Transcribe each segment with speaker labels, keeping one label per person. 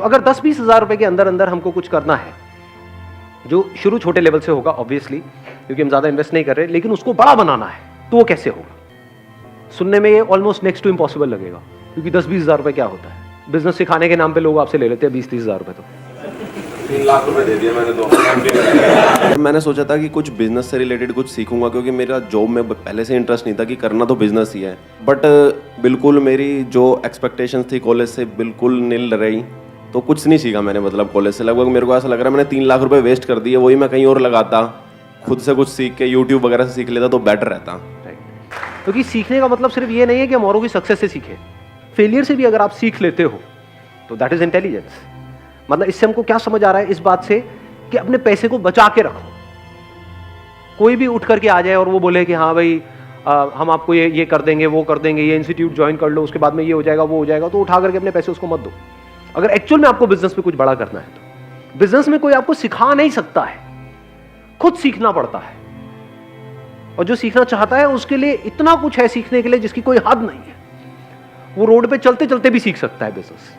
Speaker 1: अगर 10-20 हज़ार रुपए के अंदर अंदर हमको कुछ करना है, जो शुरू छोटे लेवल से होगा ऑब्वियसली, क्योंकि हम ज्यादा इन्वेस्ट नहीं कर रहे, लेकिन उसको बड़ा बनाना है, तो वो कैसे होगा? सुनने में ये ऑलमोस्ट नेक्स्ट टू इम्पॉसिबल लगेगा, क्योंकि 10-20 हज़ार रुपए क्या होता है? बिजनेस सिखाने के नाम पे लोग आपसे ले लेते हैं 20-30 हज़ार रुपए। तो
Speaker 2: 3 लाख रुपए दे दिए मैंने तो।
Speaker 3: मैंने सोचा था कि कुछ बिजनेस से रिलेटेड कुछ सीखूंगा, क्योंकि मेरा जॉब में पहले से इंटरेस्ट नहीं था कि करना तो बिजनेस ही है। बट बिल्कुल मेरी जो एक्सपेक्टेशंस थी कॉलेज से बिल्कुल नील रही, तो कुछ नहीं सीखा मैंने। मतलब कॉलेज से लगभग मेरे को ऐसा लग रहा है मैंने 3 लाख रुपए वेस्ट कर दिए। वही मैं कहीं और लगाता, खुद से कुछ सीख के यूट्यूब वगैरह से सीख लेता तो बेटर रहता।
Speaker 1: क्योंकि सीखने का मतलब सिर्फ ये नहीं है कि हम औरों की सक्सेस से सीखें, फेलियर से भी अगर आप सीख लेते हो तो दैट इज इंटेलिजेंस। मतलब इससे हमको क्या समझ आ रहा है इस बात से कि अपने पैसे को बचा के रखो। कोई भी उठ करके आ जाए और वो बोले कि हाँ भाई हम आपको ये कर देंगे, वो कर देंगे, ये इंस्टीट्यूट ज्वाइन कर लो, उसके बाद में ये हो जाएगा, वो हो जाएगा, तो उठा करके अपने पैसे उसको मत दो। अगर एक्चुअल में आपको बिजनेस में कुछ बड़ा करना है तो बिजनेस में कोई आपको सिखा नहीं सकता है, खुद सीखना पड़ता है। और जो सीखना चाहता है उसके लिए इतना कुछ है सीखने के लिए जिसकी कोई हद नहीं है। वो रोड पे चलते चलते भी सीख सकता है बिजनेस।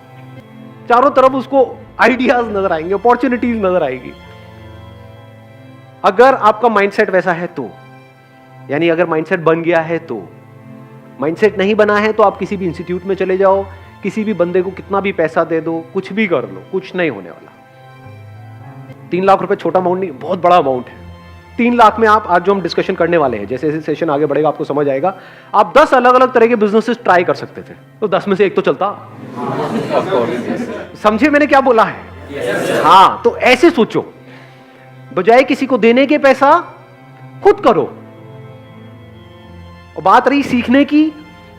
Speaker 1: चारों तरफ उसको आइडियाज नजर आएंगे, अपॉर्चुनिटीज नजर आएगी। अगर आपका माइंडसेट वैसा है तो, यानी अगर माइंडसेट बन गया है तो। माइंडसेट नहीं बना है तो आप किसी भी इंस्टीट्यूट में चले जाओ, किसी भी बंदे को कितना भी पैसा दे दो, कुछ भी कर लो, कुछ नहीं होने वाला। 3 लाख रुपए छोटा अमाउंट नहीं, बहुत बड़ा अमाउंट है। 3 लाख में आप आज जो हम डिस्कशन करने वाले हैं, जैसे जैसे सेशन आगे बढ़ेगा आपको समझ आएगा, आप 10 अलग अलग तरह के बिजनेसेस ट्राई कर सकते थे, तो 10 में से एक तो चलता। समझे मैंने क्या बोला है? हाँ, तो ऐसे सोचो, बजाय किसी को देने के पैसा खुद करो। और बात रही सीखने की,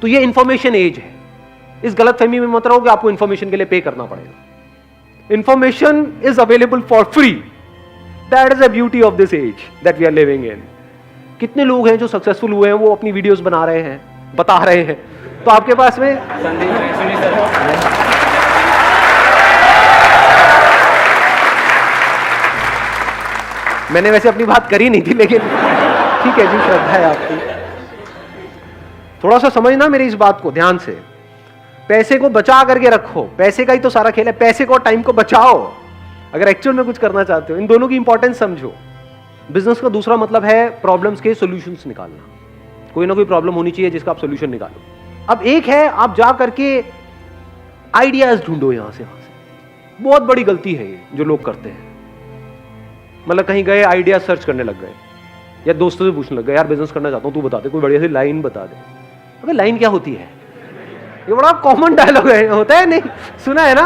Speaker 1: तो ये इंफॉर्मेशन एज है। इस गलतफहमी में मत रहो कि आपको इंफॉर्मेशन के लिए पे करना पड़ेगा। Information is available for free. That is the beauty of this age that we are living in. कितने लोग हैं जो सक्सेसफुल हुए हैं, वो अपनी वीडियोस बना रहे हैं, बता रहे हैं। तो आपके पास में मैंने वैसे अपनी बात करी नहीं थी, लेकिन ठीक है जी, श्रद्धा है आपकी। थोड़ा सा समझना मेरी इस बात को ध्यान से। पैसे को बचा करके रखो, पैसे का ही तो सारा खेल है। पैसे को और टाइम को बचाओ अगर एक्चुअल में कुछ करना चाहते हो। इन दोनों की इंपॉर्टेंस समझो। बिजनेस का दूसरा मतलब है प्रॉब्लम्स के सॉल्यूशंस निकालना। कोई ना कोई प्रॉब्लम होनी चाहिए जिसका आप सॉल्यूशन निकालो। अब एक है आप जा करके आइडियाज ढूंढो यहां से वहां से। बहुत बड़ी गलती है ये जो लोग करते हैं। मतलब कहीं गए, आइडिया सर्च करने लग गए, या दोस्तों से पूछने लग गए, यार बिजनेस करना चाहता हूं, तू बता दे, कोई बढ़िया सी लाइन बता दे। अबे लाइन क्या होती है? ये बड़ा कॉमन डायलॉग है, होता है नहीं? सुना है ना,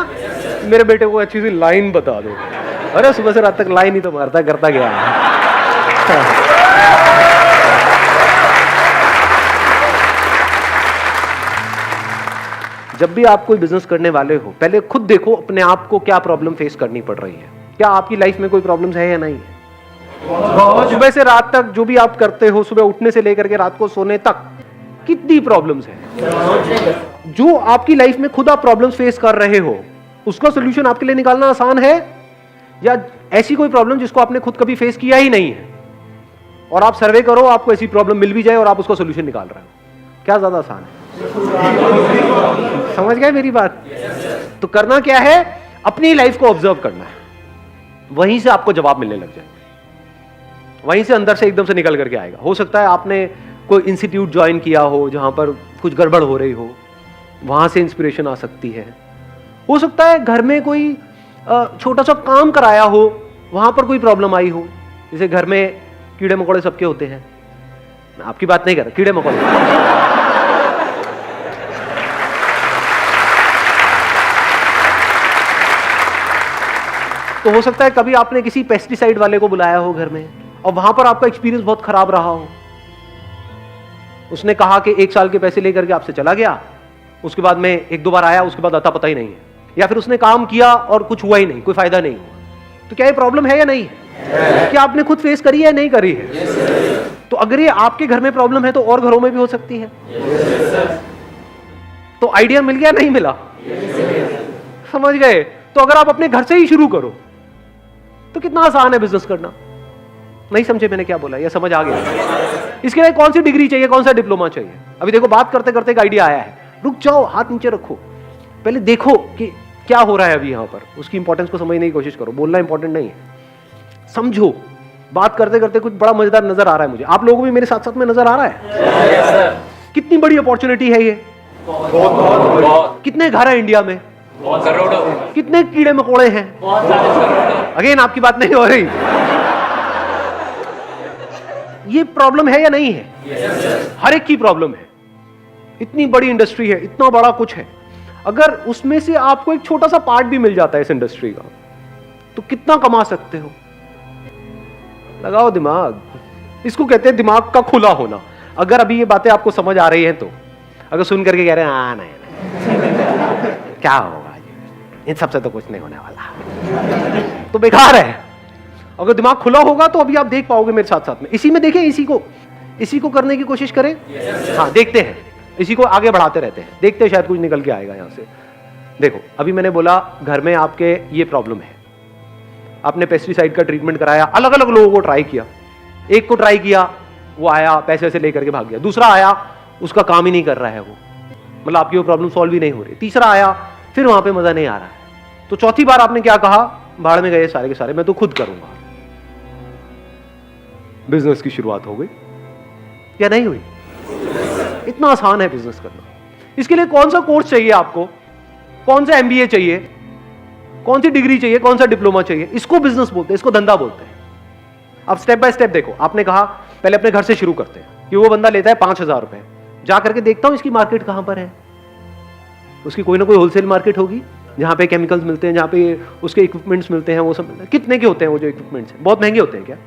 Speaker 1: मेरे बेटे को अच्छी सी लाइन बता दो। अरे सुबह से रात तक लाइन ही तो मारता करता गया। जब भी आप कोई बिजनेस करने वाले हो, पहले खुद देखो अपने आप को क्या प्रॉब्लम फेस करनी पड़ रही है। क्या आपकी लाइफ में कोई प्रॉब्लम्स है या नहीं है? सुबह से रात तक जो भी आप करते हो, सुबह उठने से लेकर के रात को सोने तक, कितनी प्रॉब्लम्स है? जो आपकी लाइफ में खुद आप प्रॉब्लम्स फेस कर रहे हो, उसका सोल्यूशन आपके लिए निकालना आसान है, या ऐसी कोई प्रॉब्लम जिसको आपने खुद कभी फेस किया ही नहीं है और आप सर्वे करो, आपको ऐसी प्रॉब्लम मिल भी जाए और आप उसका सोल्यूशन निकाल रहे हो? क्या ज्यादा आसान है? समझ गए मेरी बात? तो करना क्या है, अपनी लाइफ को ऑब्जर्व करना है, वहीं से आपको जवाब मिलने लग जाए, वहीं से अंदर से एकदम से निकल करके आएगा। हो सकता है आपने कोई इंस्टीट्यूट ज्वाइन किया हो जहां पर कुछ गड़बड़ हो रही हो, वहां से इंस्पिरेशन आ सकती है। हो सकता है घर में कोई छोटा सा काम कराया हो, वहां पर कोई प्रॉब्लम आई हो। जैसे घर में कीड़े मकोड़े सबके होते हैं, मैं आपकी बात नहीं कर रहा, कीड़े मकोड़े। तो हो सकता है कभी आपने किसी पेस्टिसाइड वाले को बुलाया हो घर में, और वहां पर आपका एक्सपीरियंस बहुत खराब रहा हो। उसने कहा कि 1 साल के पैसे लेकर के आपसे चला गया, उसके बाद में 1-2 बार आया, उसके बाद अता पता ही नहीं है। या फिर उसने काम किया और कुछ हुआ ही नहीं, कोई फायदा नहीं हुआ। तो क्या ये प्रॉब्लम है या नहीं है? क्या आपने खुद फेस करी है या नहीं करी है? तो अगर ये आपके घर में प्रॉब्लम है तो और घरों में भी हो सकती है। तो आइडिया मिल गया नहीं मिला? समझ गए? तो अगर आप अपने घर से ही शुरू करो तो कितना आसान है बिजनेस करना। नहीं समझे मैंने क्या बोला, या समझ आ गया? इसके लिए कौन सी डिग्री चाहिए, कौन सा डिप्लोमा चाहिए? अभी देखो बात करते करते एक आइडिया आया है, रुक जाओ, हाथ नीचे रखो, पहले देखो कि क्या हो रहा है अभी यहाँ पर, उसकी इंपॉर्टेंस को समझने की कोशिश करो। बोलना इंपॉर्टेंट नहीं है, समझो। बात करते करते कुछ बड़ा मजेदार नजर आ रहा है मुझे, आप लोगों को भी मेरे साथ साथ में नजर आ रहा है? कितनी बड़ी अपॉर्चुनिटी है ये, कितने घर है इंडिया में, कितने कीड़े मकोड़े हैं। अगेन आपकी बात नहीं हो रही। ये प्रॉब्लम है या नहीं है? हर एक की प्रॉब्लम है। इतनी बड़ी इंडस्ट्री है, इतना बड़ा कुछ है, अगर उसमें से आपको एक छोटा सा पार्ट भी मिल जाता है इस इंडस्ट्री का, तो कितना कमा सकते हो। लगाओ दिमाग, इसको कहते हैं दिमाग का खुला होना। अगर अभी ये बातें आपको समझ आ रही हैं तो, अगर सुन करके कह रहे हैं नहीं क्या होगा, इन सबसे तो कुछ नहीं होने वाला, तो बेकार है। अगर दिमाग खुला होगा तो अभी आप देख पाओगे मेरे साथ साथ में। इसी में देखें, इसी को करने की कोशिश करें। हाँ, देखते हैं, इसी को आगे बढ़ाते रहते हैं, देखते हैं शायद कुछ निकल के आएगा यहां से। देखो, अभी मैंने बोला घर में आपके ये प्रॉब्लम है, आपने पेस्टिसाइड का ट्रीटमेंट कराया, अलग अलग लोगों को ट्राई किया। एक को ट्राई किया, वो आया पैसे वैसे लेकर के भाग गया। दूसरा आया, उसका काम ही नहीं कर रहा है वो, मतलब आपकी वो प्रॉब्लम सॉल्व ही नहीं हो रही। तीसरा आया, फिर वहां पे मजा नहीं आ रहा है। तो चौथी बार आपने क्या कहा, भाड़ में गए सारे के सारे, मैं तो खुद करूंगा। बिजनेस की शुरुआत हो गई या नहीं हुई? इतना आसान है बिजनेस करना। इसके लिए कौन सा कोर्स चाहिए आपको, कौन सा एमबीए चाहिए, कौन सी डिग्री चाहिए, कौन सा डिप्लोमा चाहिए? इसको बिजनेस बोलते हैं, इसको धंधा बोलते हैं। अब स्टेप बाय स्टेप देखो, आपने कहा पहले अपने घर से शुरू करते हैं कि वो बंदा लेता है 5,000 रुपए, जा करके देखता हूं इसकी मार्केट कहां पर है। उसकी कोई ना कोई होलसेल मार्केट होगी जहां पे केमिकल्स मिलते हैं, जहां पे उसके इक्विपमेंट्स मिलते हैं, वो सब मिलता है। कितने के होते हैं वो जो इक्विपमेंट्स हैं? बहुत महंगे होते हैं क्या?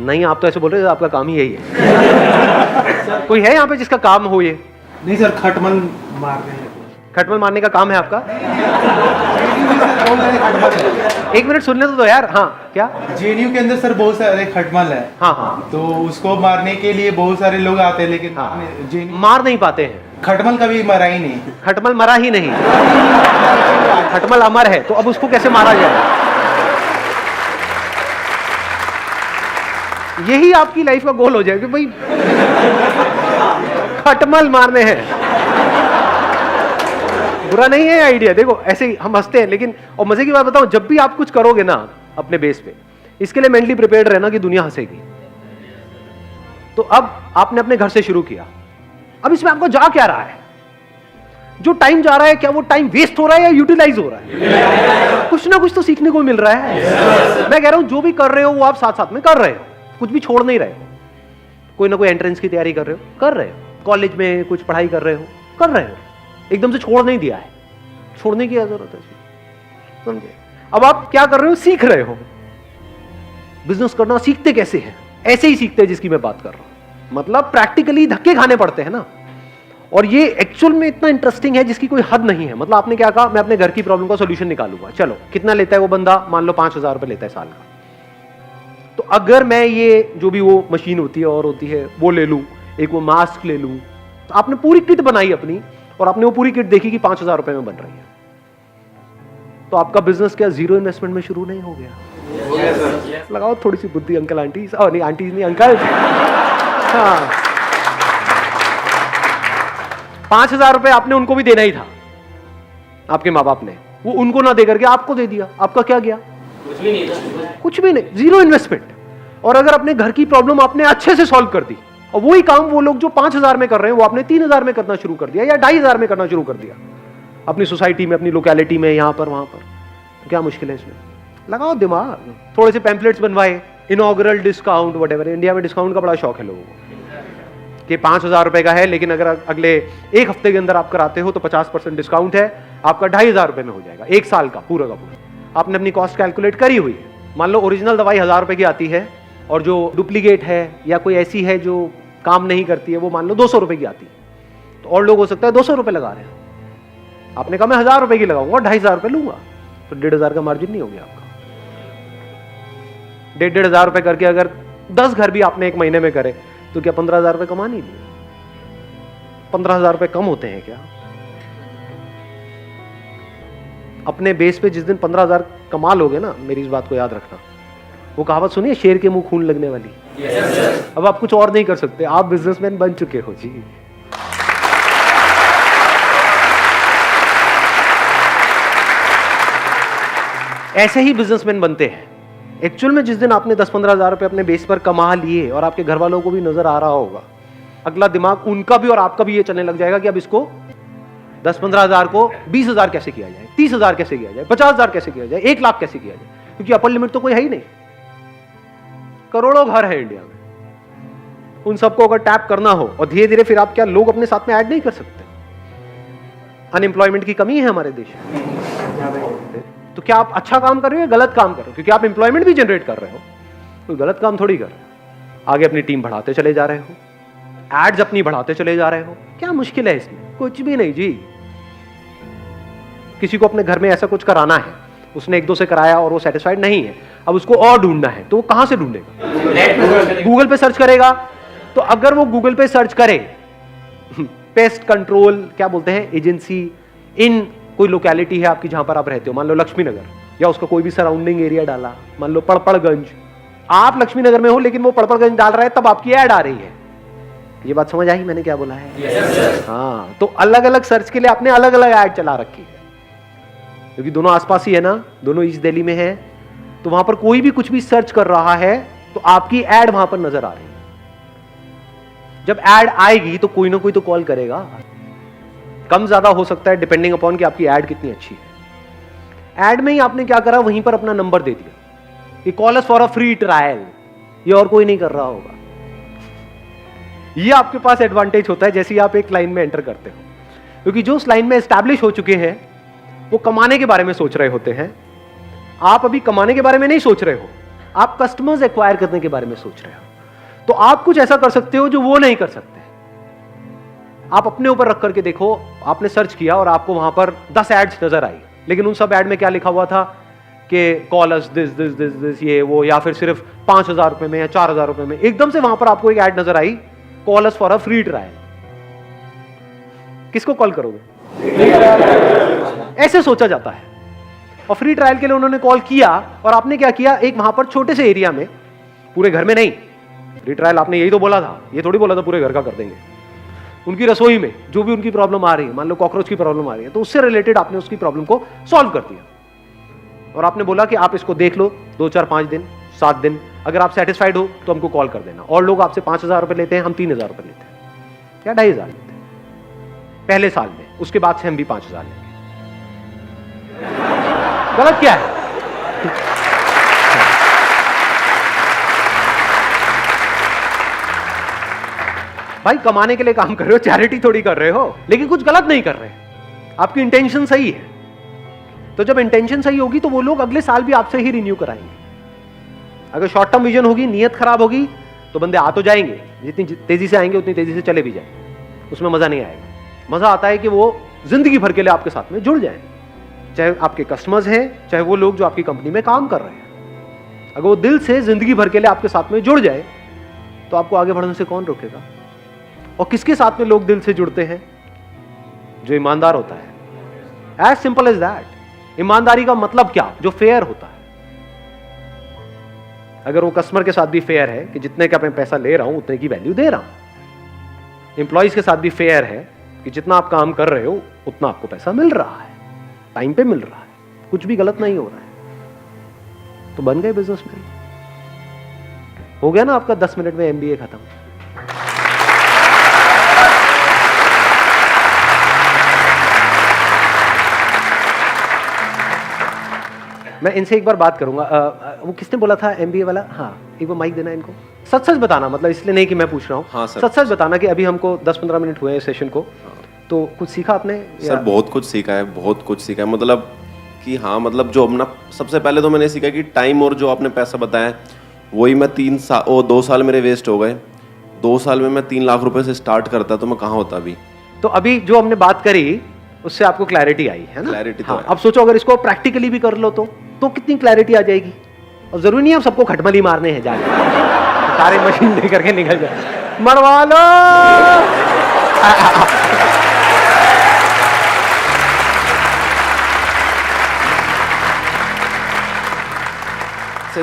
Speaker 1: नहीं, आप तो ऐसे बोल रहे हैं, आपका काम ही यही है। कोई है यहाँ पे जिसका काम हो ये?
Speaker 4: नहीं सर, खटमल मारते हैं।
Speaker 1: खटमल मारने का काम है आपका? एक मिनट सुनने तो दो यार। हाँ, क्या?
Speaker 4: जेएनयू के अंदर सर बहुत सारे खटमल है।
Speaker 1: हाँ हाँ,
Speaker 4: तो उसको मारने के लिए बहुत सारे लोग आते हैं, लेकिन
Speaker 1: हाँ,
Speaker 4: जेएनयू
Speaker 1: मार नहीं पाते हैं।
Speaker 4: खटमल कभी मरा ही नहीं।
Speaker 1: खटमल मरा ही नहीं, खटमल अमर है, तो अब उसको कैसे मारा जाए? यही आपकी लाइफ का गोल हो जाए कि भाई खटमल मारने हैं। बुरा नहीं है आइडिया, देखो ऐसे ही हम हंसते हैं, लेकिन और मजे की बात बताऊं, जब भी आप कुछ करोगे ना अपने बेस पे, इसके लिए मेंटली प्रिपेयर्ड रहना कि दुनिया हंसेगी। तो अब आपने अपने घर से शुरू किया, अब इसमें आपको जा क्या रहा है? जो टाइम जा रहा है, क्या वो टाइम वेस्ट हो रहा है या यूटिलाइज हो रहा है? कुछ ना कुछ तो सीखने को मिल रहा है। मैं कह रहा हूं जो भी कर रहे हो वो आप साथ साथ में कर रहे हो, कुछ भी छोड़ नहीं रहे हो। कोई ना कोई एंट्रेंस की तैयारी कर रहे हो, कर रहे हो। कॉलेज में कुछ पढ़ाई कर रहे हो, कर रहे हो। एकदम से छोड़ नहीं दिया है, छोड़ने की जरूरत है, समझे? अब आप क्या कर रहे हो? सीख रहे हो। बिजनेस करना सीखते कैसे हैं? ऐसे ही सीखते हैं जिसकी मैं बात कर रहा हूं, मतलब प्रैक्टिकली धक्के खाने पड़ते हैं ना। और ये एक्चुअल में इतना इंटरेस्टिंग है जिसकी कोई हद नहीं है। मतलब आपने क्या कहा, मैं अपने घर की प्रॉब्लम का सॉल्यूशन निकालूंगा। चलो, कितना लेता है वो बंदा? मान लो 5,000 रुपए लेता है साल का। तो अगर मैं ये जो भी वो मशीन होती है और होती है वो ले लूं, एक वो मास्क ले लूं, तो आपने पूरी किट बनाई अपनी, और आपने वो पूरी किट देखी कि 5,000 रुपए में बन रही है, तो आपका बिजनेस क्या जीरो इन्वेस्टमेंट में शुरू नहीं हो गया? लगाओ थोड़ी सी बुद्धि अंकल आंटी, नहीं आंटी नहीं अंकल। हाँ, 5,000 रुपए आपने उनको भी देना ही था, आपके माँ बाप ने, वो उनको ना दे करके आपको दे दिया। आपका क्या गया? कुछ भी नहीं, कुछ भी नहीं, जीरो इन्वेस्टमेंट। और अगर अपने घर की प्रॉब्लम आपने अच्छे से सॉल्व कर दी, और वही काम वो लोग जो 5,000 में कर रहे हैं वो आपने 3,000 में करना शुरू कर दिया या 2,500 में करना शुरू कर दिया, अपनी सोसाइटी में, अपनी लोकेलिटी में, यहां पर वहां पर, तो क्या मुश्किल है इसमें? लगाओ दिमाग। थोड़े से पैम्पलेट्स बनवाए, इनॉग्रल डिस्काउंट वटेवर। इंडिया में डिस्काउंट का बड़ा शौक है लोगों को कि 5,000 रुपए का है, लेकिन अगर अगले एक हफ्ते के अंदर आप कराते हो तो 50% डिस्काउंट है, आपका 2,500 रुपए में हो जाएगा, एक साल का पूरा का पूरा। आपने अपनी कॉस्ट कैलकुलेट करी हुई है। मान लो ओरिजिनल दवाई 1,000 रुपए की आती है, और जो डुप्लीकेट है या कोई ऐसी है जो काम नहीं करती है, वो मान लो 200 रुपए की आती है। तो और लोग हो सकता है 200 रुपए लगा रहे हैं, आपने कहा मैं 1,000 रुपए की लगाऊंगा, 2,500 रुपए लूंगा, तो 1,500 का मार्जिन नहीं हो गया आपका। 1,500 रुपए करके अगर 10 घर भी आपने एक महीने में करे, तो क्या 15,000 रुपए कमा नहीं लिए? 15,000 रुपए कम होते हैं क्या? अपने बेस पे जिस दिन 15,000 कमा लोगे ना, मेरी इस बात को याद रखना, वो कहावत सुनिए, शेर के मुंह खून लगने वाली। अब आप कुछ और नहीं कर सकते, आप बिजनेसमैन बन चुके हो जी। ऐसे ही बिजनेसमैन बनते हैं। एक्चुअल में जिस दिन आपने 10-15 हज़ार रुपए अपने बेस पर कमा लिए और आपके घर वालों को भी नजर आ रहा होगा, अगला दिमाग उनका भी और आपका भी ये चलने लग जाएगा कि अब इसको 10-15 हज़ार को 20 हज़ार कैसे किया जाए, 30 हज़ार कैसे किया जाए, 50 हज़ार कैसे किया जाए, 1 लाख कैसे किया जाए, क्योंकि अपर लिमिट तो कोई है ही नहीं। करोड़ों घर है इंडिया में, उन सबको अगर टैप करना हो और धीरे धीरे फिर आप क्या लोग अपने साथ में ऐड नहीं कर सकते? अनएम्प्लॉयमेंट की कमी है हमारे देश में, तो क्या आप अच्छा काम कर रहे हो या गलत काम कर रहे हो? क्योंकि आप एम्प्लॉयमेंट भी जनरेट कर रहे हो, कोई गलत काम थोड़ी कर रहे हो। आगे अपनी टीम बढ़ाते चले जा रहे हो, एड्स अपनी बढ़ाते चले जा रहे हो, क्या मुश्किल है इसमें? कुछ भी नहीं जी। किसी को अपने घर में ऐसा कुछ कराना है, उसने 1-2 से कराया और वो सेटिस्फाइड नहीं है, अब उसको और ढूंढना है, तो वो कहां से ढूंढेगा? गूगल पे सर्च करेगा। तो अगर वो गूगल पे सर्च करे पेस्ट कंट्रोल क्या बोलते हैं एजेंसी इन कोई लोकेलिटी है आपकी जहां पर आप रहते हो, मान लो लक्ष्मी नगर, या उसका कोई भी सराउंडिंग एरिया डाला, मान लो पड़पड़गंज, आप लक्ष्मी नगर में हो लेकिन वो पड़पड़गंज डाल रहा है, तब आपकी ऐड आ रही है। ये बात समझ आई मैंने क्या बोला है? हाँ, तो अलग अलग सर्च के लिए आपने अलग अलग ऐड चला रखी है, क्योंकि दोनों आसपास ही है ना, दोनों ईस्ट दिल्ली में है, तो वहां पर कोई भी कुछ भी सर्च कर रहा है तो आपकी ऐड वहां पर नजर आ रही है। जब ऐड आएगी तो कोई ना कोई तो कॉल करेगा, कम ज्यादा हो सकता है डिपेंडिंग अपॉन कि आपकी ऐड कितनी अच्छी है। ऐड में ही आपने क्या करा, वहीं पर अपना नंबर दे दिया कि call us for a free trial, ये और कोई नहीं कर रहा होगा। ये आपके पास एडवांटेज होता है जैसे ही आप एक लाइन में एंटर करते हो, क्योंकि जो उस लाइन में एस्टैब्लिश हो चुके हैं वो कमाने के बारे में सोच रहे होते हैं। आप अभी कमाने के बारे में नहीं सोच रहे हो, आप कस्टमर्स एक्वायर करने के बारे में सोच रहे हो। तो आप कुछ ऐसा कर सकते हो जो वो नहीं कर सकते। आप अपने ऊपर रख करके देखो, आपने सर्च किया और आपको वहां पर 10 एड्स नजर आई, लेकिन उन सब एड में क्या लिखा हुआ था कि call us this this this this ये वो, या फिर सिर्फ 5,000 रुपए में या 4,000 रुपए में। एकदम से वहां पर आपको एक ऐड नजर आई, call us for a free trial. किसको कॉल करोगे? ऐसे सोचा जाता है। और फ्री ट्रायल के लिए उन्होंने कॉल किया और आपने क्या किया, एक वहां पर छोटे से एरिया में, पूरे घर में नहीं, फ्री ट्रायल आपने यही तो बोला था, ये थोड़ी बोला था पूरे घर का कर देंगे। उनकी रसोई में जो भी उनकी प्रॉब्लम आ रही है, मान लो कॉकरोच की प्रॉब्लम आ रही है, तो उससे रिलेटेड आपने उसकी प्रॉब्लम को सॉल्व कर दिया और आपने बोला कि आप इसको देख लो 2, 4, 5 दिन, 7 दिन, अगर आप सेटिस्फाइड हो तो हमको कॉल कर देना। और लोग आपसे 5,000 रुपए लेते हैं, हम 3,000 रुपए लेते हैं या 2,500 लेते हैं पहले साल में, उसके बाद से हम भी 5,000 लेंगे। गलत क्या है? भाई कमाने के लिए काम कर रहे हो, चैरिटी थोड़ी कर रहे हो, लेकिन कुछ गलत नहीं कर रहे, आपकी इंटेंशन सही है। तो जब इंटेंशन सही होगी तो वो लोग अगले साल भी आपसे ही रिन्यू कराएंगे। अगर शॉर्ट टर्म विजन होगी, नियत खराब होगी, तो बंदे आ तो जाएंगे, जितनी तेजी से आएंगे उतनी तेजी से चले भी जाएंगे, उसमें मजा नहीं आएगा। मजा आता है कि वो जिंदगी भर के लिए आपके साथ में जुड़ जाए, चाहे आपके कस्टमर्स हैं, चाहे वो लोग जो आपकी कंपनी में काम कर रहे हैं। अगर वो दिल से जिंदगी भर के लिए आपके साथ में जुड़ जाए तो आपको आगे बढ़ने से कौन रोकेगा? और किसके साथ में लोग दिल से जुड़ते हैं? जो ईमानदार होता है। As simple as that. ईमानदारी का मतलब क्या? जो फेयर होता है। अगर वो कस्टमर के साथ भी फेयर है कि जितने का मैं पैसा ले रहा हूं उतने की वैल्यू दे रहा हूं, एम्प्लॉइज के साथ भी फेयर है कि जितना आप काम कर रहे हो उतना आपको पैसा मिल रहा है, टाइम पे मिल रहा है, कुछ भी गलत नहीं हो रहा है, तो बन गए बिजनेसमैन। हो गया ना आपका 10 मिनट में एमबीए खत्म। मैं इनसे एक बार बात करूंगा। वो किसने बोला था एमबीए वाला? हाँ, एक बार माइक देना इनको। सच सच बताना, मतलब इसलिए नहीं कि मैं पूछ रहा हूँ।
Speaker 3: हाँ सर,
Speaker 1: सच सच बताना कि अभी हमको 10-15 मिनट हुए हैं सेशन को, तो कुछ सीखा आपने?
Speaker 3: सर बहुत कुछ सीखा है, बहुत कुछ सीखा है। मतलब कि हाँ, मतलब जो अपना सबसे पहले तो मैंने सीखा कि टाइम और जो आपने पैसा बताया वही मैं 2 साल मेरे वेस्ट हो गए। 2 साल में मैं 3 लाख रुपए से स्टार्ट करता तो मैं कहाँ होता अभी।
Speaker 1: तो अभी जो हमने बात करी उससे आपको क्लैरिटी आई है ना?
Speaker 3: क्लैरिटी तो
Speaker 1: हाँ,
Speaker 3: है।
Speaker 1: अब सोचो अगर इसको प्रैक्टिकली भी कर लो तो कितनी क्लैरिटी आ जाएगी। और जरूरी नहीं है सबको खटमली मारने हैं जाके, सारे मशीन लेकर के निकल जाए, मरवा लो।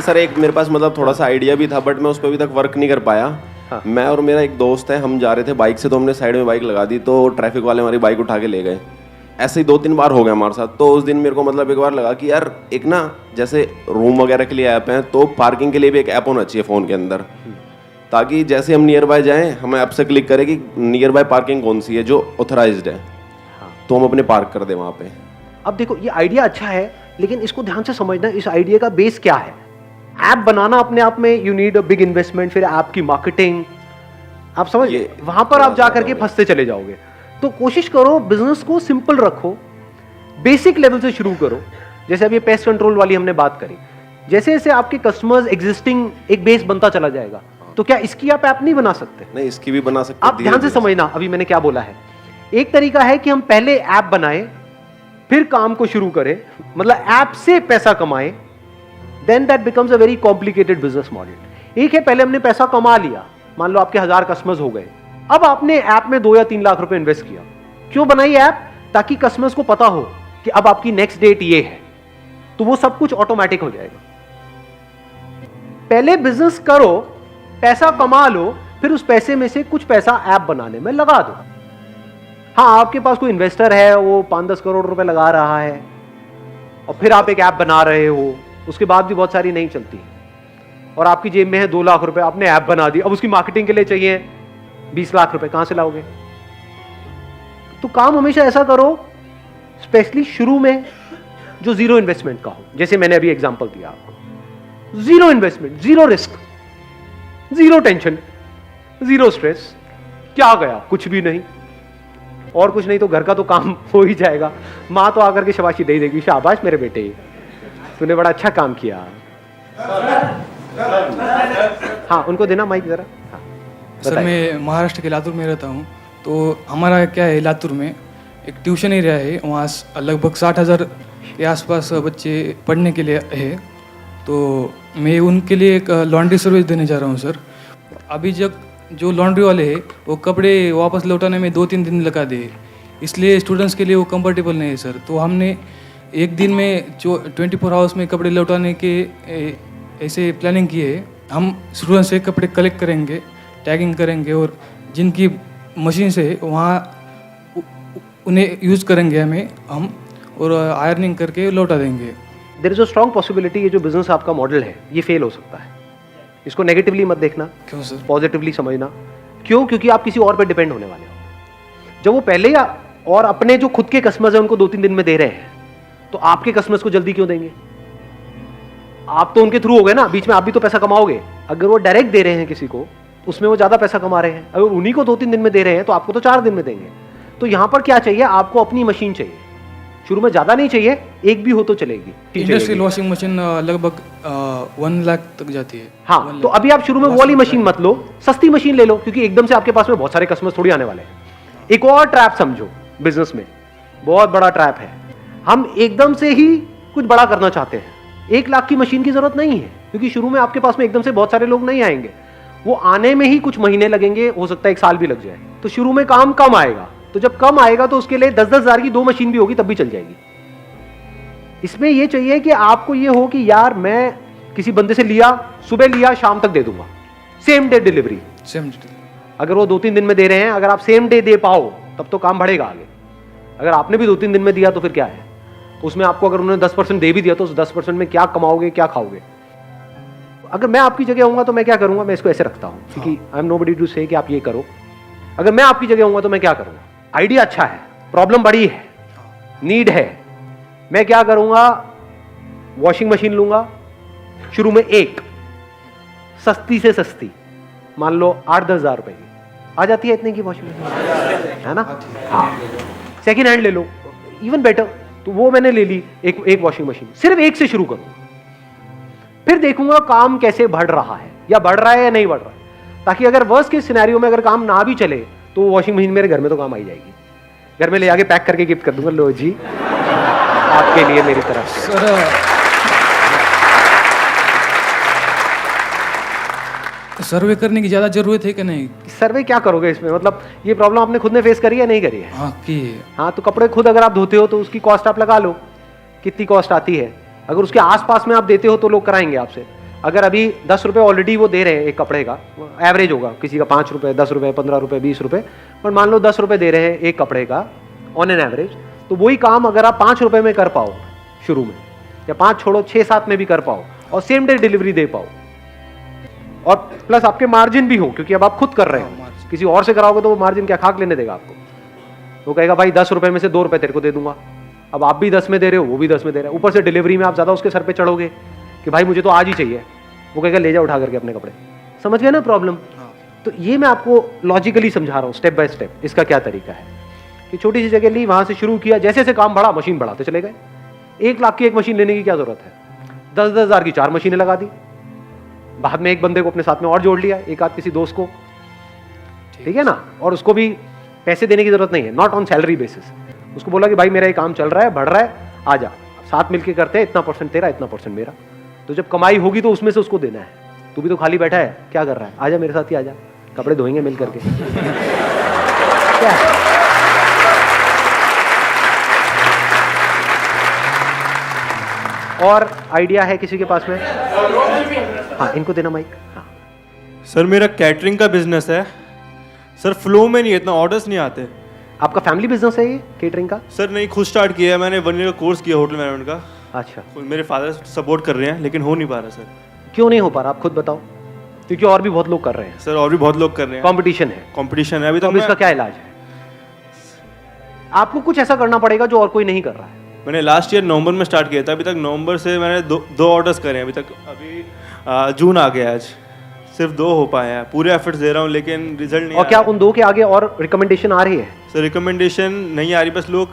Speaker 3: सर एक मेरे पास मतलब थोड़ा सा आइडिया भी था, बट मैं उस पर अभी तक वर्क नहीं कर पाया।
Speaker 1: हाँ।
Speaker 3: मैं और मेरा एक दोस्त है, हम जा रहे थे बाइक से, तो हमने साइड में बाइक लगा दी, तो ट्रैफिक वाले हमारी बाइक उठा के ले गए। ऐसे ही 2-3 बार हो गया हमारे साथ। तो उस दिन मेरे को मतलब एक बार लगा कि यार एक ना जैसे रूम वगैरह के लिए ऐप है, तो पार्किंग के लिए भी एक ऐप होना चाहिए फ़ोन के अंदर, ताकि जैसे हम नियर बाय जाएँ हम ऐप से क्लिक करें कि नियर बाय पार्किंग कौन सी है जो ऑथराइज्ड है, तो हम अपने पार्क कर दें वहाँ पे।
Speaker 1: अब देखो ये आइडिया अच्छा है, लेकिन इसको ध्यान से समझना, इस आइडिया का बेस क्या है। ऐप बनाना अपने आप में you need a big investment, फिर ऐप की मार्केटिंग, आप समझ, वहां पर आप जाकर के फंसते चले जाओगे। तो कोशिश करो बिजनेस को सिंपल रखो, बेसिक लेवल से शुरू करो। जैसे अभी पेस्ट कंट्रोल वाली हमने बात करी, जैसे जैसे आपके कस्टमर्स एग्जिस्टिंग एक बेस बनता चला जाएगा, तो क्या इसकी आप ऐप नहीं बना सकते?
Speaker 3: नहीं, इसकी भी बना सकते।
Speaker 1: आप ध्यान से समझना अभी मैंने क्या बोला है। एक तरीका है कि हम पहले ऐप बनाएं, फिर काम को शुरू करें, मतलब ऐप से पैसा कमाएं, then that becomes a very complicated business model. एक है पहले हमने पैसा कमा लिया, मान लो आपके 1000 कस्टमर्स हो गए, अब आपने ऐप में 2 या 3 लाख रुपए इन्वेस्ट किया। क्यों बनाई ऐप? ताकि कस्टमर्स को पता हो कि अब आपकी नेक्स्ट डेट ये है, तो वो सब कुछ ऑटोमेटिक हो जाएगा। पहले बिजनेस करो, पैसा कमा लो, फिर उस पैसे में से कुछ पैसा ऐप बनाने में लगा दो। हाँ, आपके पास कोई इन्वेस्टर है, वो 5-10 करोड़ रुपए लगा रहा है, और फिर आप एक ऐप बना रहे हो, उसके बाद भी बहुत सारी नहीं चलती, और आपकी जेब में है 2 लाख रुपए, आपने ऐप बना दी, अब उसकी मार्केटिंग के लिए चाहिए 20 लाख रुपए, कहां से लाओगे? तो काम हमेशा ऐसा करो, स्पेशली शुरू में, जो जीरो इन्वेस्टमेंट का हो। जैसे मैंने अभी एग्जांपल दिया आपको, zero investment, zero risk, zero tension, zero stress. क्या गया? कुछ भी नहीं, और कुछ नहीं तो घर का तो काम हो ही जाएगा। माँ तो आकर के शाबाशी दे देगी, शाबाश मेरे बेटे, तूने बड़ा अच्छा काम किया। हाँ, उनको देना माइक जरा। हाँ,
Speaker 5: सर, मैं महाराष्ट्र के लातूर में रहता हूँ। तो हमारा क्या है, लातूर में एक ट्यूशन एरिया है, वहाँ लगभग 60,000 के आसपास बच्चे पढ़ने के लिए है। तो मैं उनके लिए एक लॉन्ड्री सर्विस देने जा रहा हूँ सर। अभी जो लॉन्ड्री वाले हैं वो कपड़े वापस लौटाने में 2-3 दिन लगा दे, इसलिए स्टूडेंट्स के लिए वो कंफर्टेबल नहीं है सर। तो हमने एक दिन में जो 24 आवर्स में कपड़े लौटाने के ऐसे प्लानिंग की है। हम स्टूडेंट्स से कपड़े कलेक्ट करेंगे, टैगिंग करेंगे, और जिनकी मशीन से वहाँ उन्हें यूज़ करेंगे हम, और आयरनिंग करके लौटा देंगे।
Speaker 1: There is a strong possibility ये जो बिजनेस आपका मॉडल है ये फेल हो सकता है। इसको नेगेटिवली मत देखना,
Speaker 5: क्यों सर?
Speaker 1: पॉजिटिवली समझना। क्यों? क्योंकि आप किसी और पे डिपेंड होने वाले हो। जब वो पहले या और अपने जो खुद के कस्टमर्स हैं उनको 2-3 दिन में दे रहे हैं, तो आपके कस्टमर्स को जल्दी क्यों देंगे? आप तो उनके थ्रू हो गए ना, बीच में आप भी तो पैसा कमाओगे। अगर वो डायरेक्ट दे रहे हैं किसी को, उसमें वो ज्यादा पैसा कमा रहे हैं। अगर उन्हीं को 2-3 दिन में दे रहे हैं तो आपको तो 4 दिन में देंगे। तो यहां पर क्या चाहिए? आपको अपनी मशीन चाहिए। शुरू में ज्यादा नहीं चाहिए, एक भी हो तो चलेगी।
Speaker 5: इंडस्ट्रियल वॉशिंग मशीन लगभग 1 लाख तक जाती है।
Speaker 1: हाँ, तो अभी आप शुरू में वो वाली मशीन मत लो, सस्ती मशीन ले लो, क्योंकि एकदम से आपके पास में बहुत सारे कस्टमर्स थोड़ी आने वाले हैं। एक और ट्रैप समझो बिजनेस में, बहुत बड़ा ट्रैप है। हम एकदम से ही कुछ बड़ा करना चाहते हैं। 1 लाख की मशीन की जरूरत नहीं है, क्योंकि शुरू में आपके पास में एकदम से बहुत सारे लोग नहीं आएंगे। वो आने में ही कुछ महीने लगेंगे, हो सकता है 1 साल भी लग जाए। तो शुरू में काम कम आएगा, तो जब कम आएगा तो उसके लिए 10-10 हजार की 2 मशीन भी होगी तब भी चल जाएगी। इसमें यह चाहिए कि आपको ये हो कि यार मैं किसी बंदे से लिया, सुबह लिया, शाम तक दे दूंगा, सेम डे डिलीवरी। अगर वो 2-3 दिन में दे रहे हैं, अगर आप सेम डे दे पाओ तब तो काम बढ़ेगा आगे। अगर आपने भी 2-3 दिन में दिया तो फिर क्या है, उसमें आपको अगर उन्होंने 10% दे भी दिया तो उस 10% में क्या कमाओगे, क्या खाओगे? अगर मैं आपकी जगह होऊंगा तो मैं क्या करूंगा? मैं इसको ऐसे रखता हूं, क्योंकि आई एम नोबडी टू से कि आप ये करो। अगर मैं आपकी जगह होऊंगा तो मैं क्या करूंगा? आइडिया अच्छा है, प्रॉब्लम बड़ी है, नीड है। मैं क्या करूंगा? वॉशिंग मशीन लूंगा, शुरू में एक सस्ती से सस्ती, मान लो 8-10 हजार रुपए की आ जाती है, इतने की वॉशिंग मशीन है ना। हाँ, सेकेंड हैंड ले लो, इवन बेटर। तो वो मैंने ले ली एक वॉशिंग मशीन, सिर्फ एक से शुरू करूंगा, फिर देखूंगा काम कैसे बढ़ रहा है, या बढ़ रहा है या नहीं बढ़ रहा है, ताकि अगर वर्स्ट के सिनेरियो में अगर काम ना भी चले तो वो वॉशिंग मशीन मेरे घर में तो काम आई जाएगी। घर में ले आके पैक करके गिफ्ट कर दूंगा, लो जी आपके लिए मेरी तरफ से।
Speaker 5: सर्वे करने की ज्यादा जरूरत है कि नहीं?
Speaker 1: सर्वे क्या करोगे इसमें? मतलब ये प्रॉब्लम आपने खुद ने फेस करी है, नहीं करी है?
Speaker 5: हाँ, की है।
Speaker 1: हाँ, तो कपड़े खुद अगर आप धोते हो तो उसकी कॉस्ट आप लगा लो, कितनी कॉस्ट आती है। अगर उसके आसपास में आप देते हो तो लोग कराएंगे आपसे। अगर अभी 10 रुपये ऑलरेडी वो दे रहे हैं एक कपड़े का, एवरेज होगा, किसी का 5 रुपये, 10 रुपये, 15 रुपये, 20 रुपये, पर मान लो 10 रुपये दे रहे हैं एक कपड़े का ऑन एन एवरेज, तो वही काम अगर आप 5 रुपए में कर पाओ शुरू में, या 5 छोड़ो 6-7 में भी कर पाओ और सेम डे डिलीवरी दे पाओ, और प्लस आपके मार्जिन भी हो, क्योंकि अब आप खुद कर रहे हो, किसी और से कराओगे तो वो मार्जिन क्या खाक लेने देगा आपको। वो कहेगा भाई 10 रुपए में से 2 रुपए तेरे को दे दूंगा। अब आप भी 10 में दे रहे हो, वो भी 10 में दे रहा है, ऊपर से डिलीवरी में आप ज्यादा उसके सर पे चढ़ोगे कि भाई मुझे तो आज ही चाहिए, वो कहेगा ले जा उठा करके अपने कपड़े। समझ गए ना प्रॉब्लम? तो ये मैं आपको लॉजिकली समझा रहा हूँ स्टेप बाय स्टेप इसका क्या तरीका है कि छोटी सी जगह ली, वहां से शुरू किया, जैसे जैसे काम बढ़ा मशीन बढ़ाते चले गए। 1 लाख की एक मशीन लेने की क्या जरूरत है, 10-10 हज़ार की 4 मशीनें लगा दी, बाद में एक बंदे को अपने साथ में और जोड़ लिया, एक आध किसी दोस्त को, ठीक है ना, और उसको भी पैसे देने की जरूरत नहीं है, नॉट ऑन सैलरी बेसिस। उसको बोला कि भाई मेरा ये काम चल रहा है, बढ़ रहा है, आ जा, साथ मिलके करते हैं, इतना परसेंट तेरा, इतना परसेंट मेरा, तो जब कमाई होगी तो उसमें से उसको देना है। तू भी तो खाली बैठा है, क्या कर रहा है, आजा मेरे साथ ही आजा, कपड़े धोएंगे मिल करके। क्या है? और आइडिया है किसी के पास में? हाँ, इनको देना माइक। हाँ,
Speaker 6: सर मेरा कैटरिंग का बिजनेस है सर, फ्लो में नहीं है, इतना ऑर्डर्स नहीं आते।
Speaker 1: आपका फैमिली बिजनेस है ये केटरिंग का?
Speaker 6: सर नहीं, खुद स्टार्ट किया है मैंने, 1 ईयर का कोर्स किया होटल मैनेजमेंट का।
Speaker 1: अच्छा,
Speaker 6: मेरे फादर सपोर्ट कर रहे हैं लेकिन हो नहीं पा रहा सर।
Speaker 1: क्यों नहीं हो पा रहा आप खुद बताओ? क्योंकि और भी बहुत लोग कर रहे हैं,
Speaker 6: सर और भी बहुत लोग कर रहे हैं,
Speaker 1: कंपटीशन है।
Speaker 6: कंपटीशन है अभी
Speaker 1: तो
Speaker 6: तक।
Speaker 1: अब इसका क्या इलाज है? आपको कुछ ऐसा करना पड़ेगा जो और कोई नहीं कर रहा है।
Speaker 6: मैंने लास्ट ईयर नवंबर में स्टार्ट किया था, अभी तक नवंबर से मैंने दो ऑर्डर्स करे हैं अभी तक। अभी जून आ गया, आज सिर्फ 2 हो पाए हैं। पूरे एफर्ट्स दे रहा हूँ लेकिन रिजल्ट नहीं।
Speaker 1: और क्या उन 2 के आगे और रिकमेंडेशन आ रही है?
Speaker 6: सर रिकमेंडेशन नहीं आ रही, बस लोग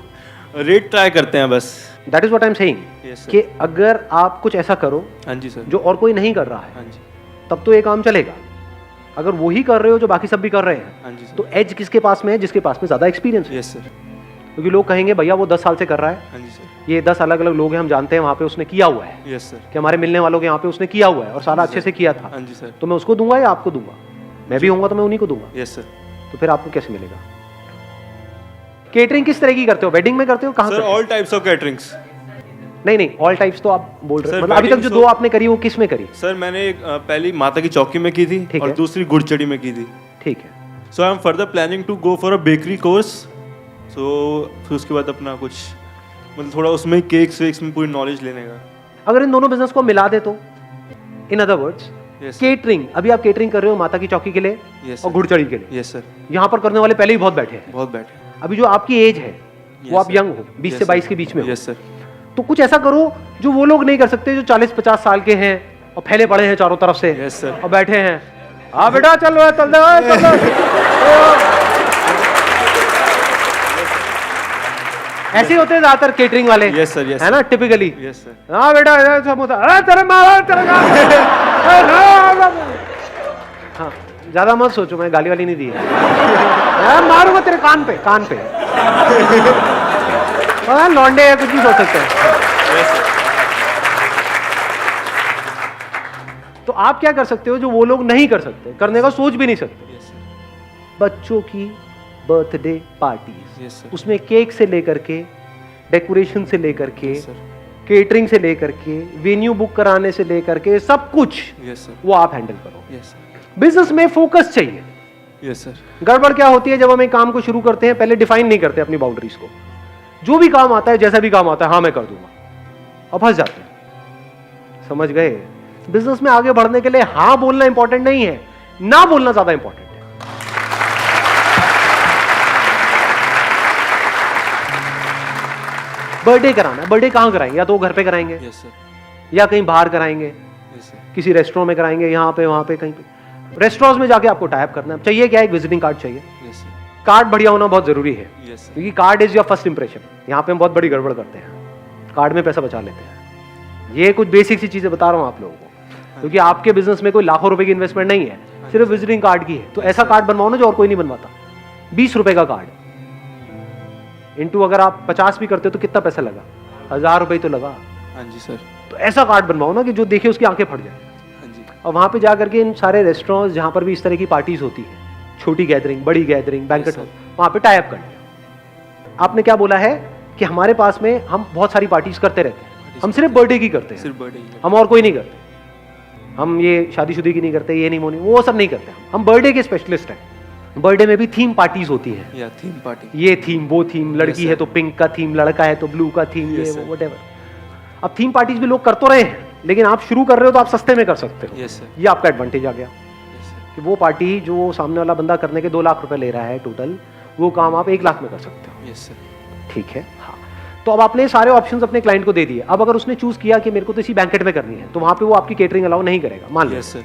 Speaker 6: रेट ट्राई करते हैं बस।
Speaker 1: That is what I am saying
Speaker 6: Yes, sir.
Speaker 1: कि अगर आप कुछ ऐसा करो
Speaker 6: हाँ जी सर।
Speaker 1: जो और कोई नहीं कर रहा है,
Speaker 6: हाँ जी।
Speaker 1: तब तो ये काम चलेगा। अगर वही कर रहे हो जो बाकी सब भी कर रहे हैं,
Speaker 6: हाँ जी सर।
Speaker 1: तो एज किसके पास में है? जिसके पास में ज्यादा एक्सपीरियंस है।
Speaker 6: Yes sir.
Speaker 1: क्योंकि लोग कहेंगे भैया वो 10 साल से कर रहा है,
Speaker 6: हाँ जी सर।
Speaker 1: ये 10 अलग अलग लोग हैं, हम जानते हैं वहां पे उसने किया हुआ है,
Speaker 6: यस सर।
Speaker 1: कि हमारे मिलने वालों के यहाँ पे उसने किया हुआ है और सारा अच्छे से किया था,
Speaker 6: हाँ जी सर।
Speaker 1: तो मैं उसको दूंगा या आपको दूंगा? मैं भी होऊंगा तो मैं उन्हीं को दूंगा।
Speaker 6: Yes sir.
Speaker 1: तो फिर आपको कैसे मिलेगा? केटरिंग किस तरह की करते हो? वेडिंग में करते हो? कहाँ
Speaker 6: सर
Speaker 1: करते हो?
Speaker 6: All types of caterings.
Speaker 1: नहीं, ऑल टाइप्स तो आप बोल रहे
Speaker 6: सर,
Speaker 1: हो, मतलब अभी तक जो
Speaker 6: wedding
Speaker 1: 2 आपने करी वो किस में करी?
Speaker 6: सर मैंने पहली माता की चौकी में की थी
Speaker 1: ठीक
Speaker 6: और
Speaker 1: है।
Speaker 6: दूसरी गुड़चड़ी में की थी।
Speaker 1: ठीक है,
Speaker 6: so I am further planning to go for a bakery course. So फिर उसके बाद अपना कुछ मतलब थोड़ा उसमें केक्स वेक्स में पूरी नॉलेज लेने का।
Speaker 1: अगर इन दोनों बिजनेस को मिला दे तो, in other words
Speaker 6: yes
Speaker 1: catering, अभी आप केटरिंग कर रहे हो माता की चौकी के लिए
Speaker 6: Yes,
Speaker 1: और
Speaker 6: sir.
Speaker 1: गुड़चड़ी के लिए,
Speaker 6: यस सर।
Speaker 1: यहाँ पर करने वाले पहले ही बहुत बैठे हैं।
Speaker 6: बहुत बैठे।
Speaker 1: अभी जो आपकी एज है वो
Speaker 6: Yes,
Speaker 1: आप
Speaker 6: sir.
Speaker 1: यंग हो, 20 से 22 के बीच में हो,
Speaker 6: यस सर।
Speaker 1: तो कुछ ऐसा करो जो वो लोग नहीं कर सकते जो 40-50 साल के हैं और फैले पड़े हैं चारों तरफ से।
Speaker 6: Yes, sir.
Speaker 1: और बैठे हैं, हाँ बेटा चल रहा चल रहा चल रहा। ऐसे ही होते हैं ज्यादातर केटरिंग वाले।
Speaker 6: Yes, sir, yes,
Speaker 1: है ना, टिपिकली।
Speaker 6: Yes sir.
Speaker 1: हाँ बेटा ये समोसा, अरे तेरे मारा तेरे हाँ, ज्यादा मत सोचो, मैं गाली वाली नहीं दी है। मैं मारूंगा तेरे कान पे, कान पे। हाँ, लौंडे है, कुछ भी सोच सकते हैं। तो आप क्या कर सकते हो जो वो लोग नहीं कर सकते, करने का सोच भी नहीं सकते?
Speaker 6: Yes sir.
Speaker 1: बच्चों की बर्थडे पार्टीज,
Speaker 6: Yes, sir.
Speaker 1: उसमें केक से लेकर के, डेकोरेशन से लेकर के,
Speaker 6: Yes, sir.
Speaker 1: केटरिंग से लेकर के, वेन्यू बुक कराने से लेकर के, सब कुछ
Speaker 6: यस सर।
Speaker 1: वो आप हैंडल करो।
Speaker 6: Yes sir.
Speaker 1: बिजनेस में फोकस चाहिए।
Speaker 6: Yes sir.
Speaker 1: गड़बड़ क्या होती है, जब हम एक काम को शुरू करते हैं पहले डिफाइन नहीं करते अपनी बाउंड्रीज को। जो भी काम आता है, जैसा भी काम आता है, हाँ मैं कर दूंगा, और फंस जाते हैं। समझ गए? बिजनेस में आगे बढ़ने के लिए हाँ बोलना इंपॉर्टेंट नहीं है, ना बोलना ज्यादा इंपॉर्टेंट है। बर्थडे कराना है, बर्थडे कहाँ कराएंगे? या तो घर पे कराएंगे,
Speaker 6: यस सर।
Speaker 1: या कहीं बाहर कराएंगे,
Speaker 6: यस सर।
Speaker 1: किसी रेस्टोरेंट में कराएंगे, यहाँ पे वहां पे कहीं पे। रेस्टोरेंट्स में जाके आपको टाइप करना है। चाहिए क्या? एक विजिटिंग कार्ड चाहिए।
Speaker 6: Yes sir.
Speaker 1: कार्ड बढ़िया होना बहुत जरूरी है,
Speaker 6: यस सर।
Speaker 1: क्योंकि card is your first impression. यहाँ पे हम बहुत बड़ी गड़बड़ करते हैं, कार्ड में पैसा बचा लेते हैं। ये कुछ बेसिक सी चीजें बता रहा हूँ आप लोगों को, क्योंकि आपके बिजनेस में कोई लाखों रुपए की इन्वेस्टमेंट नहीं है, सिर्फ विजिटिंग कार्ड की है। तो ऐसा कार्ड बनवाओ ना जो और कोई नहीं बनवाता। 20 रुपए का कार्ड इंटू अगर आप 50 भी करते हो तो कितना पैसा लगा? 1000 रुपए तो लगा।
Speaker 6: हाँ जी सर।
Speaker 1: तो ऐसा कार्ड बनवाओ ना कि जो देखे उसकी आंखें फट जाए।
Speaker 6: हाँ जी।
Speaker 1: और वहां पे जा करके इन सारे रेस्टोरेंट्स जहां पर भी इस तरह की पार्टीज होती है, छोटी गैदरिंग, बड़ी गैदरिंग, बैंकेट हॉल, वहां पे टाई अप कर लिया। आपने क्या बोला है कि हमारे पास में हम बहुत सारी पार्टीज करते रहते हैं, हम सिर्फ बर्थडे की करते हैं,
Speaker 6: सिर्फ बर्थडे ही है।
Speaker 1: हम और कोई नहीं करते। हम ये शादीशुदी की नहीं करते, ये नहीं, वो सब नहीं करते। हम बर्थडे के स्पेशलिस्ट हैं। बर्थडे में भी थीम पार्टीज होती हैं,
Speaker 6: या थीम पार्टी।
Speaker 1: ये थीम वो थीम, लड़की
Speaker 6: Yes,
Speaker 1: है
Speaker 6: sir.
Speaker 1: तो पिंक का थीम, लड़का है तो ब्लू का थीम, ये
Speaker 6: Yes,
Speaker 1: वो
Speaker 6: sir.
Speaker 1: व्हाटएवर। अब थीम पार्टीज भी लोग कर तो रहे हैं, लेकिन आप शुरू कर रहे हो तो आप सस्ते में कर सकते हो।
Speaker 6: Yes sir.
Speaker 1: ये आपका एडवांटेज आ गया
Speaker 6: यस सर।
Speaker 1: कि वो पार्टी जो सामने वाला बंदा करने के 2 लाख रुपए ले रहा है टोटल, वो काम आप 1 लाख में कर सकते हो।
Speaker 6: Yes sir.
Speaker 1: ठीक है, हाँ। तो अब आपने सारे ऑप्शंस अपने क्लाइंट को दे दिए। अब अगर उसने चूज किया कि मेरे को तो इसी बैंकेट में करनी है, तो वहां पे वो आपकी केटरिंग अलाउ नहीं करेगा, मान लो।
Speaker 6: Yes sir.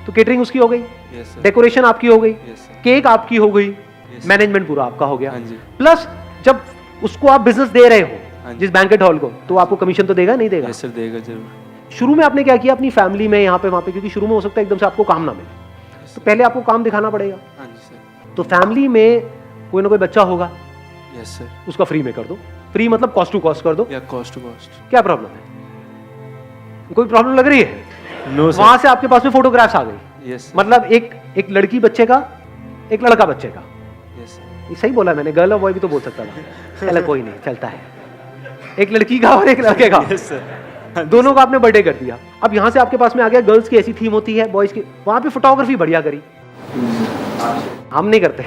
Speaker 1: तो केटरिंग उसकी हो गई,
Speaker 6: यस सर।
Speaker 1: डेकोरेशन आपकी हो गई,
Speaker 6: यस सर।
Speaker 1: केक आपकी हो गई,
Speaker 6: Yes,
Speaker 1: मैनेजमेंट पूरा आपका हो गया।
Speaker 6: हाँ जी।
Speaker 1: प्लस जब उसको आप बिजनेस दे रहे
Speaker 6: हाँ
Speaker 1: हो
Speaker 6: जी।
Speaker 1: जिस बैंकेट हॉल को, तो आपको कमीशन तो देगा नहीं देगा?
Speaker 6: यस सर, देगा जरूर।
Speaker 1: शुरू में आपने क्या किया अपनी फैमिली में, यहाँ पे वहां पे, क्योंकि शुरू में हो सकता है एकदम से आपको काम ना मिले, तो पहले आपको काम दिखाना पड़ेगा।
Speaker 6: हाँ जी सर।
Speaker 1: तो फैमिली में कोई ना कोई बच्चा होगा,
Speaker 6: यस सर।
Speaker 1: उसका फ्री में कर दो। फ्री मतलब कॉस्ट टू कॉस्ट कर दो।
Speaker 6: या कॉस्ट टू कॉस्ट।
Speaker 1: क्या प्रॉब्लम है? कोई प्रॉब्लम लग रही है?
Speaker 6: No sir.
Speaker 1: वहां से आपके पास में फोटोग्राफ्स आ गई,
Speaker 6: यस
Speaker 1: मतलब एक लड़की बच्चे का, एक लड़का बच्चे का।
Speaker 6: Yes sir.
Speaker 1: ये सही बोला मैंने, गर्ल और बॉय भी तो बोल सकता था। चलो कोई नहीं, चलता है। एक लड़की का और एक लड़के का,
Speaker 6: यस सर।
Speaker 1: दोनों का आपने बर्थडे कर दिया। अब यहाँ से आपके पास में आ गया, गर्ल्स की ऐसी थीम होती है, बॉयज की, वहां पे फोटोग्राफी बढ़िया करी। हम नहीं करते।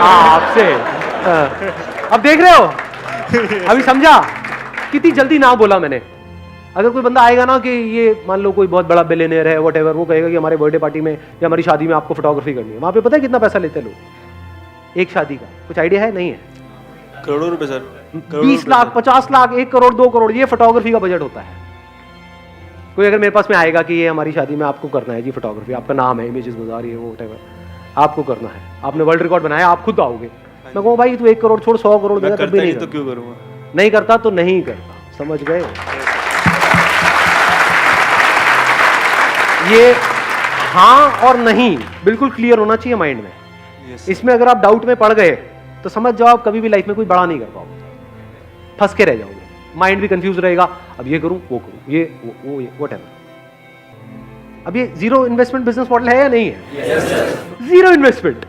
Speaker 1: आपसे अब देख रहे हो, अभी समझा कितनी जल्दी ना बोला मैंने। अगर कोई बंदा आएगा ना कि ये मान लो कोई बहुत बड़ा बिलियनियर है व्हाटएवर, वो कहेगा कि हमारे बर्थडे पार्टी में या हमारी शादी में आपको फोटोग्राफी करनी है, वहां पे पता है कितना पैसा लेते हैं लोग एक शादी का? कुछ आइडिया है? नहीं है?
Speaker 6: करोड़ों रुपए सर।
Speaker 1: 20 लाख, 50 लाख, 1 करोड़, 2 करोड़, ये फोटोग्राफी का बजट होता है। कोई अगर मेरे पास में आएगा कि ये हमारी शादी में आपको करना है जी फोटोग्राफी, आपका नाम है इमेजेस बाजार, ये वो व्हाटएवर, आपको करना है, आपने वर्ल्ड रिकॉर्ड बनाया, आप खुद आओगे, मैं कहूँ भाई तू 1 करोड़ छोड़ 100 करोड़
Speaker 6: मैं
Speaker 1: देगा तब
Speaker 6: करता
Speaker 1: भी
Speaker 6: नहीं
Speaker 1: नहीं
Speaker 6: तो
Speaker 1: करता।
Speaker 6: क्यों करूँगा?
Speaker 1: नहीं करता तो नहीं करता, समझ गए? ये हाँ और नहीं बिल्कुल क्लियर होना चाहिए माइंड में।
Speaker 6: यस
Speaker 1: इसमें अगर आप डाउट में पड़ गए तो समझ जाओ आप कभी भी लाइफ में कोई बड़ा नहीं कर पाओगे, फंस के रह जाओगे, माइंड भी कंफ्यूज रहेगा, अब ये करूं वो करूं, ये वो व्हाटएवर। अब ये जीरो इन्वेस्टमेंट बिजनेस मॉडल है या नहीं है? Zero investment.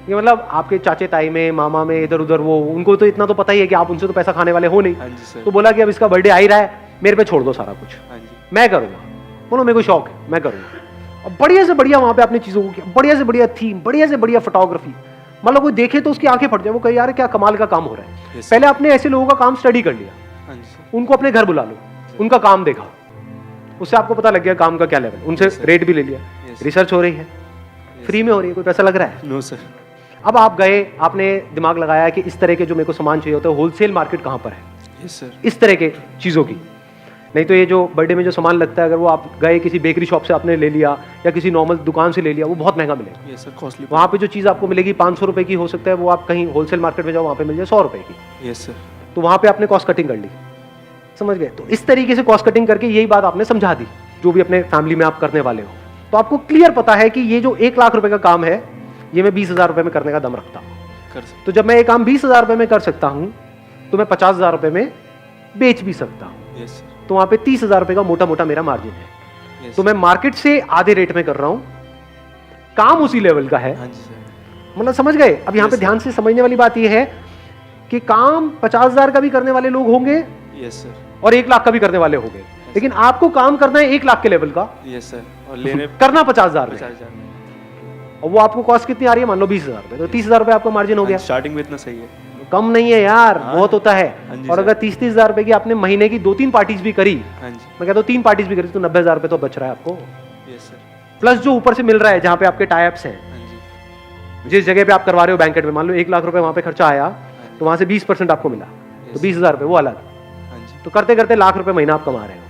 Speaker 1: ये मतलब आपके चाचे ताई में, मामा में, इधर उधर, वो उनको तो इतना तो पता ही है कि आप उनसे तो पैसा खाने वाले हो नहीं।
Speaker 6: हाँ जी सर।
Speaker 1: तो बोला कि अब इसका बर्थडे आ ही रहा है, मेरे पे छोड़ दो सारा कुछ,
Speaker 6: हाँ जी।
Speaker 1: मैं करूंगा। बोलो मेरे को शौक है, मैं करूंगा। और बढ़िया से बढ़िया वहां पे आपने चीजों को किया, बढ़िया से बढ़िया थीम, बढ़िया से बढ़िया फोटोग्राफी, मतलब कोई देखे तो उसकी आंखें फट जाए, वो कहे यार क्या कमाल का काम हो रहा है।
Speaker 6: Yes,
Speaker 1: पहले आपने ऐसे लोगों का काम स्टडी कर लिया,
Speaker 6: हाँ जी सर।
Speaker 1: उनको अपने घर बुला लो, उनका काम देखा, उससे आपको पता लग गया काम का क्या लेवल, उनसे
Speaker 6: Yes, sir.
Speaker 1: रेट भी ले लिया,
Speaker 6: Yes.
Speaker 1: रिसर्च हो रही है, फ्री में हो रही है, कोई पैसा लग रहा है?
Speaker 6: No sir.
Speaker 1: अब आप गए, आपने दिमाग लगाया कि इस तरह के जो मेरे को सामान चाहिए होता है, होलसेल मार्केट कहाँ पर है
Speaker 6: यस सर।
Speaker 1: इस तरह के चीज़ों की। नहीं तो ये जो बर्थडे में जो सामान लगता है, अगर वो आप गए किसी बेकरी शॉप से आपने ले लिया या किसी नॉर्मल दुकान से ले लिया, वो बहुत महंगा मिलेगा।
Speaker 6: Yes sir, costly.
Speaker 1: वहाँ पे जो चीज़ आपको मिलेगी 500 रुपये की हो सकता है, वो आप कहीं होलसेल मार्केट में जाओ वहाँ पे मिल जाए 100 रुपये की।
Speaker 6: Yes sir.
Speaker 1: तो वहाँ पे आपने कॉस्ट कटिंग कर ली, समझ गए? तो इस तरीके से कॉस्ट कटिंग करके यही बात आपने समझा दी जो भी अपने फैमिली में आप करने वाले हो। तो आपको क्लियर पता है कि ये जो 1 लाख रुपए का काम है, ये मैं 20,000 रुपये में करने का दम रखता हूँ।
Speaker 6: कर सकते।
Speaker 1: तो जब मैं ये काम 20,000 रुपये में कर सकता हूँ, तो मैं 50,000 रुपये में बेच भी सकता हूँ।
Speaker 6: Yes sir.
Speaker 1: तो वहाँ पे 30,000 रुपये का मोटा मोटा मेरा मार्जिन है।
Speaker 6: यस।
Speaker 1: तो मैं मार्केट से आधे रेट में कर रहा हूँ, काम उसी लेवल का है।
Speaker 6: हाँ जी सर।
Speaker 1: मतलब समझ गए? अब यहाँ पे
Speaker 6: Yes,
Speaker 1: ध्यान से समझने वाली बात यह है कि काम 50,000 का भी करने वाले लोग होंगे
Speaker 6: यस सर।
Speaker 1: और 1 लाख का भी करने वाले होंगे, लेकिन आपको काम करना है 1 लाख के लेवल का,
Speaker 6: यस सर। और लेने
Speaker 1: करना 50,000 में,
Speaker 6: 50,000 में।
Speaker 1: और वो आपको कॉस्ट कितनी आ रही है? मान लो 20,000 रुपये, तो 30,000 रुपये आपका मार्जिन हो गया।
Speaker 6: स्टार्टिंग में इतना सही है।
Speaker 1: कम नहीं है यार,
Speaker 6: हाँ,
Speaker 1: बहुत होता है।
Speaker 6: हाँ जी
Speaker 1: और
Speaker 6: सर।
Speaker 1: अगर 30,000 रुपये की आपने महीने की 2-3 पार्टीज भी करी,
Speaker 6: हाँ जी।
Speaker 1: मैं कहता हूँ 3 पार्टीज भी करी, तो 90,000 रुपये तो बच रहा है आपको,
Speaker 6: यस सर।
Speaker 1: प्लस जो ऊपर से मिल रहा है जहाँ पे आपके टाइप्स हैं,
Speaker 6: हाँ जी।
Speaker 1: जिस जगह पे आप करवा रहे हो बैंकेट में, मान लो 1 लाख रुपए वहाँ पे खर्चा आया, तो वहाँ से 20% आपको मिला, तो 20,000 रुपये वो अलग।
Speaker 6: हाँ जी।
Speaker 1: तो करते करते लाख रुपए महीना आप कमा रहे हो।